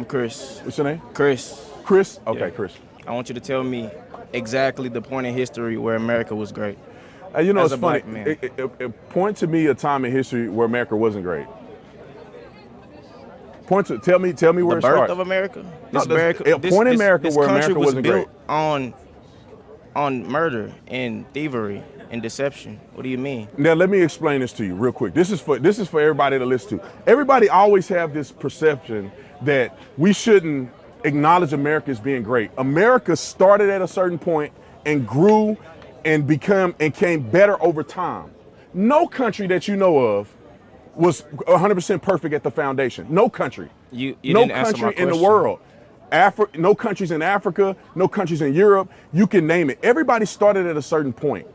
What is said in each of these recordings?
I'm Chris. What's your name? Chris. Chris? Okay, Yeah. Chris. I want you to tell me exactly the point in history where America was great. You know, As it's a funny. black man. Point to me a time in history where America wasn't great. Tell me where The it birth starts. of America. No, This America. point in America this where country America was wasn't built great. on murder and thievery and deception. What do you mean? Now let me explain this to you real quick. This is for everybody to listen to. Everybody always have this perception that we shouldn't acknowledge America as being great. America started at a certain point and grew and came better over time. No country that you know of was 100% perfect at the foundation. No country. You no didn't answer my country in the question. world. No countries in Africa, no countries in Europe. You can name it. Everybody started at a certain point,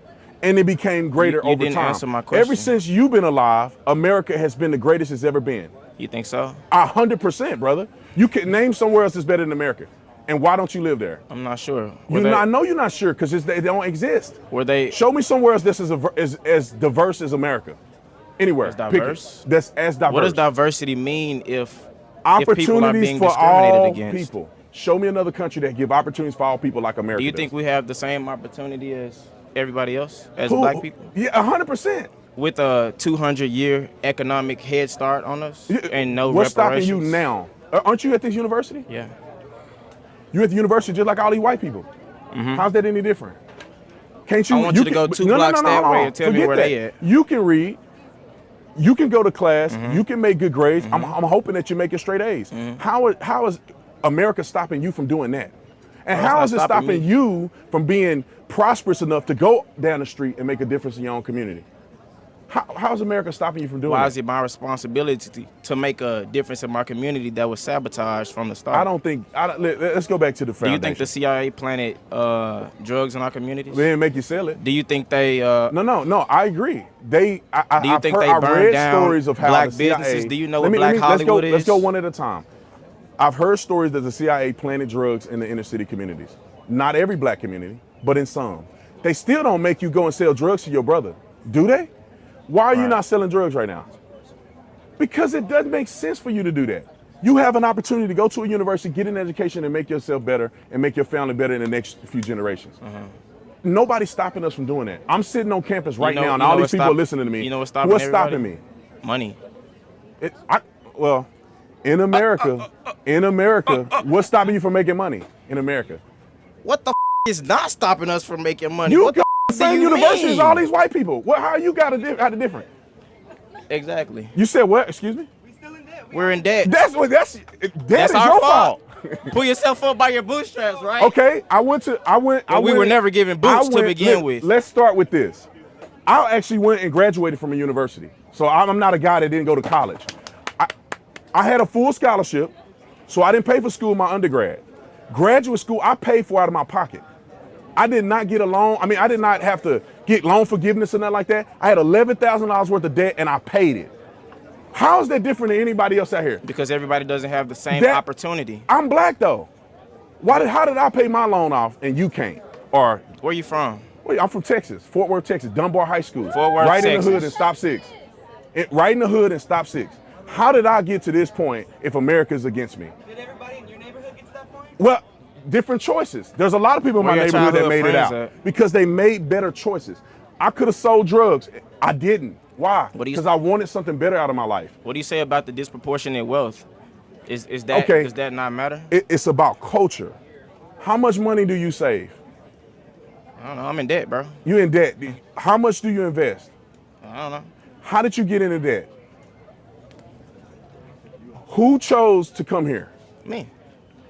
and it became greater You over didn't time. answer my question. Ever since you've been alive, America has been the greatest it's ever been. You think so? 100%, brother. You can name somewhere else that's better than America. And why don't you live there? I'm not sure. I know you're not sure because they don't exist. Were they? Show me somewhere else that's as diverse as America. Anywhere. As diverse? Pick it. That's as diverse. What does diversity mean if people are Opportunities being for discriminated all against? people. Show me another country that give opportunities for all people like America. Do you does. think we have the same opportunity as everybody else, as black people? Yeah, 100%. With a 200-year economic head start on us and no What's reparations? stopping you now? Aren't you at this university? Yeah. You're at the university just like all these white people. How's that any different? Can't you? I want you to go two blocks that way and tell me Forget where that. they at. You can read. You can go to class. You can make good grades. I'm hoping that you're making straight A's. How is America stopping you from doing that? And Well, how it's is it not stopping stopping me. you from being prosperous enough to go down the street and make a difference in your own community? How is America stopping you from doing Why that? is it my responsibility to make a difference in my community that was sabotaged from the start? I don't think. Let's go back to the Do foundation. you think the CIA planted drugs in our communities? They didn't make you sell it? Do you think they? No. I agree. Do you think they I burned read down stories of how black the CIA, businesses? Do you know what Black let's Hollywood go, is? Let's go one at a time. I've heard stories that the CIA planted drugs in the inner city communities. Not every black community, but in some. They still don't make you go and sell drugs to your brother, do they? Why are you Right. not selling drugs right now? Because it doesn't make sense for you to do that. You have an opportunity to go to a university, get an education, and make yourself better and make your family better in the next few generations. Nobody's stopping us from doing that. I'm sitting on campus right now, and all these people are listening to me. You know what's stopping What's everybody? stopping me? Money. In America, what's stopping you from making money in America? What the is not stopping us from making money? You What got the the same do you university as mean? all these white people. How you got a different? Exactly. You said what? Excuse me? We're in debt. That's That's your our fault. Pull yourself up by your bootstraps, right? Okay, We were never given boots to begin with. Let's start with this. I actually went and graduated from a university. So I'm not a guy that didn't go to college. I had a full scholarship, so I didn't pay for school in my undergrad. Graduate school, I paid for out of my pocket. I did not get a loan. I mean, I did not have to get loan forgiveness or nothing like that. I had $11,000 worth of debt and I paid it. How is that different than anybody else out here? Because everybody doesn't have the same That- opportunity. I'm black though. How did I pay my loan off and you can't? Or Where you from? wait, I'm from Texas, Fort Worth, Texas, Dunbar High School. Fort Worth, right in the Texas. hood and stop six. Right in the hood and stop six. How did I get to this point if America's against me? Did everybody in your neighborhood get to that point? Well, different choices. There's a lot of people in Where my your neighborhood that childhood made it out friends at? because they made better choices. I could have sold drugs. I didn't. Why? What do you- Because I wanted something better out of my life. What do you say about the disproportionate wealth? Is that Okay. Does that not matter? It's about culture. How much money do you save? I don't know. I'm in debt, bro. You in debt. How much do you invest? I don't know. How did you get into debt? Who chose to come here? Me.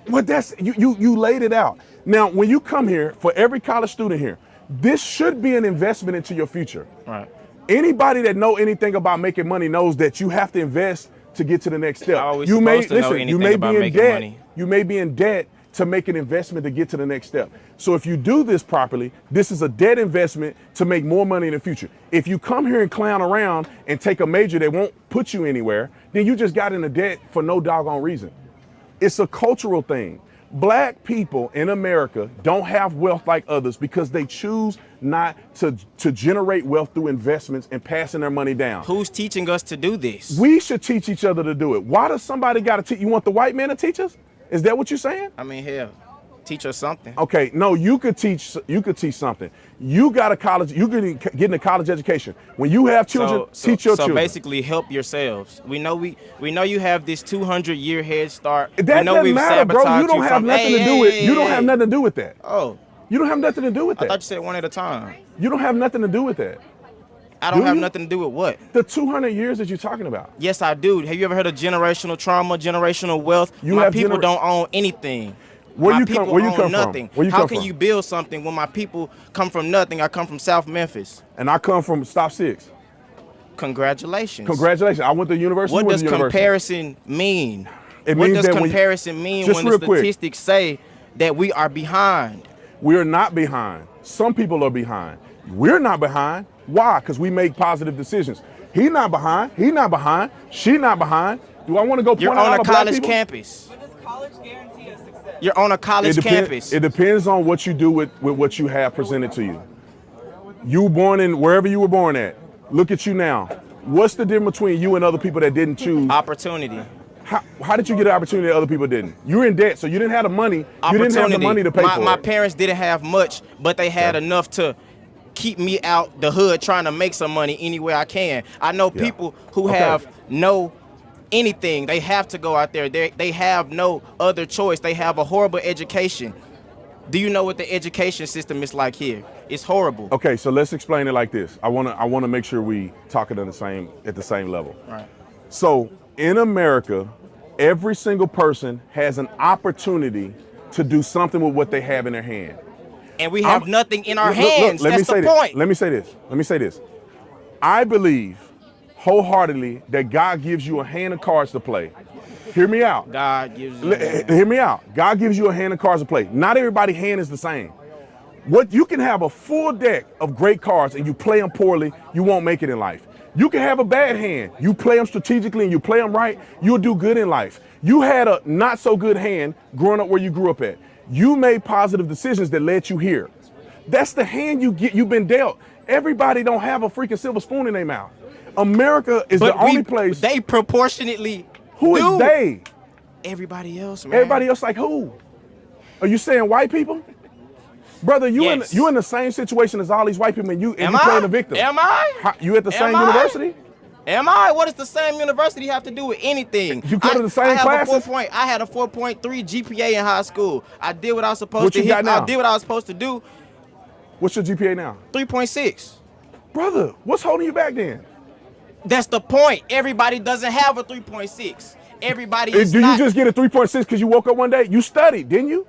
Well, that's you laid it out. Now, when you come here, for every college student here, this should be an investment into your future. Right. Anybody that know anything about making money knows that you have to invest to get to the next step. How are we You may supposed to know listen. You anything may about be in making debt. money? You may be in debt to make an investment to get to the next step. So if you do this properly, this is a debt investment to make more money in the future. If you come here and clown around and take a major that won't put you anywhere, then you just got into debt for no doggone reason. It's a cultural thing. Black people in America don't have wealth like others because they choose not to generate wealth through investments and passing their money down. Who's teaching us to do this? We should teach each other to do it. Why does somebody got to teach? You want the white man to teach us? Is that what you're saying? I mean, hell, teach us something. Okay, no, you could teach something. You got a college, you could get a college education. When you have children, teach your children. So basically help yourselves. We know you have this 200-year head start. That we know doesn't we've matter, bro. sabotaged You don't have nothing to do with. You don't have nothing to do with that. Oh, you don't have nothing to do with I that. thought you said one at a time. You don't have nothing to do with that. I don't Do have you? nothing to do with what? The 200 years that you're talking about. Yes, I do. Have you ever heard of generational trauma, generational wealth? My people don't own anything. Where my you people come? Where you own come nothing. from? Where you How come can from? you build something when my people come from nothing? I come from South Memphis. And I come from Stop 6. Congratulations. Congratulations. I went to university. What does university. comparison mean? It What means does that comparison mean just when the real quick. statistics say that we are behind? We are not behind. Some people are behind. We're not behind. Why? Because we make positive decisions. He not behind. He not behind. She not behind. Do I want to go point You're out on all a the black college people? campus. But does college guarantee us success? You're on a college campus. It depends on what you do with what you have presented to you. You were born in wherever you were born at. Look at you now. What's the difference between you and other people that didn't choose? Opportunity. How did you get an opportunity that other people didn't? You were in debt, so you didn't have the money. You didn't have the money to pay for my it. parents didn't have much, but they had enough to keep me out the hood trying to make some money any way I can. I know people who have no anything. They have to go out there. They have no other choice. They have a horrible education. Do you know what the education system is like here? It's horrible. Okay, so let's explain it like this. I wanna make sure we talk it at the same level. Right. So in America, every single person has an opportunity to do something with what they have in their hand. And we have nothing in our Look, hands. let me That's say the this. point. Let me say this. I believe wholeheartedly that God gives you a hand of cards to play. Hear me out. God gives you Hear me out. God gives you a hand of cards to play. Not everybody's hand is the same. What you can have a full deck of great cards and you play them poorly, you won't make it in life. You can have a bad hand. You play them strategically and you play them right, you'll do good in life. You had a not so good hand growing up where you grew up at. You made positive decisions that led you here. That's the hand you've been dealt. Everybody don't have a freaking silver spoon in their mouth. America is the only place. They proportionately Who do. is they? Everybody else, man. Everybody else like who? Are you saying white people? Brother, you in the same situation as all these white people and you playing the victim. Am I? You at the same I? university? Am I? What does the same university have to do with anything? You go to the same classes? I had a 4.3 GPA in high school. I did what I was supposed What to you got now? I did what I was supposed to do. What's your GPA now? 3.6. Brother, what's holding you back then? That's the point. Everybody doesn't have a 3.6. Everybody is Do not. you just get a 3.6 because you woke up one day? You studied, didn't you?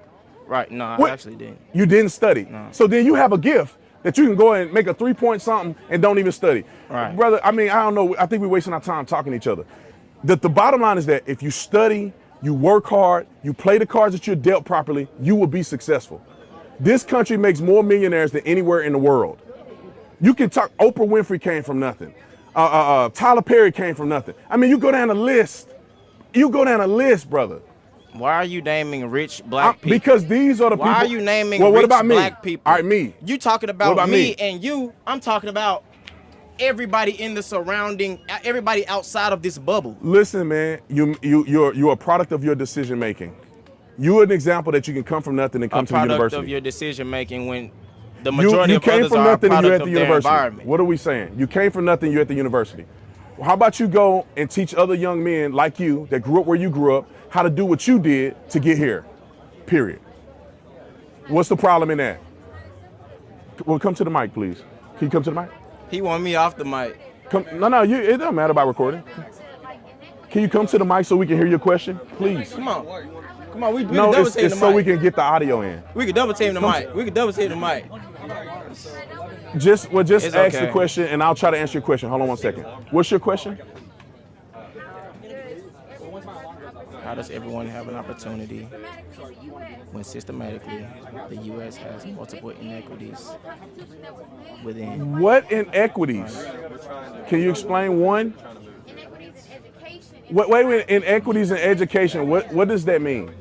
Right, no, What? I actually didn't. You didn't study. No. So then you have a gift that you can go and make a 3-point something and don't even study. Right. Brother, I mean, I don't know. I think we're wasting our time talking to each other. The bottom line is that if you study, you work hard, you play the cards that you're dealt properly, you will be successful. This country makes more millionaires than anywhere in the world. You can talk, Oprah Winfrey came from nothing. Tyler Perry came from nothing. I mean, you go down a list. You go down a list, brother. Why are you naming rich black people? Because these are the people. Why are you naming what rich about me? black people? All right, me. You talking What about, about me me? and you. I'm talking about everybody in the surrounding, everybody outside of this bubble. Listen, man, you're a product of your decision making. You're an example that you can come from nothing and come to the Product university. of your decision making when the majority you of came others from are a nothing and you're product at the of their university. environment. What are we saying? You came from nothing, you're at the university. Well, how about you go and teach other young men like you that grew up where you grew up how to do what you did to get here? Period. What's the problem in that? Well, come to the mic, please. Can you come to the mic? He want me off the mic. Come, no, it doesn't matter about recording. Can you come to the mic so we can hear your question, please? Come on. Come on, we can No, double it's team the so mic. we can get the audio in. We can double team the mic. We can double team the mic. Just It's ask okay. the question and I'll try to answer your question. Hold on one second. What's your question? How does everyone have an opportunity when systematically the U.S. has multiple inequities within? What inequities? Can you explain one? Inequities in education. Wait a minute, inequities in education, what does that mean?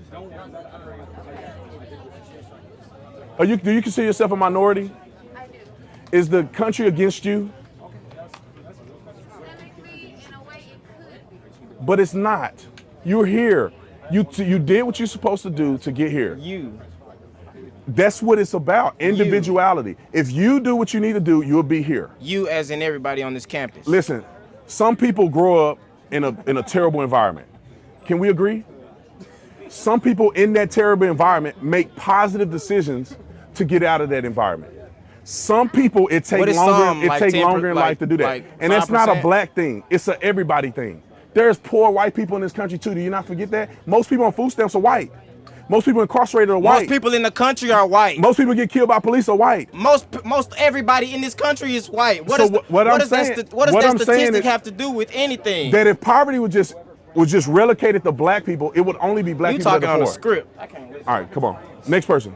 Do you consider yourself a minority? I do. Is the country against you? Systemically, in a way, it could be. But it's not. You're here. You did what you're supposed to do to get here. You. That's what it's about. Individuality. If you do what you need to do, you'll be here. You as in everybody on this campus. Listen, some people grow up in a terrible environment. Can we agree? Some people in that terrible environment make positive decisions to get out of that environment. Some people it takes longer in life to do that. Like and it's not a 5%? black thing. It's a everybody thing. There's poor white people in this country too. Do you not forget that? Most people on food stamps are white. Most people incarcerated are white. Most people in the country are white. Most people get killed by police are white. Most everybody in this country is white. What does that statistic have to do with anything? That if poverty was just relegated to black people, it would only be black You people that talking are on poor. a script. I can't listen. All right, come on. Next person.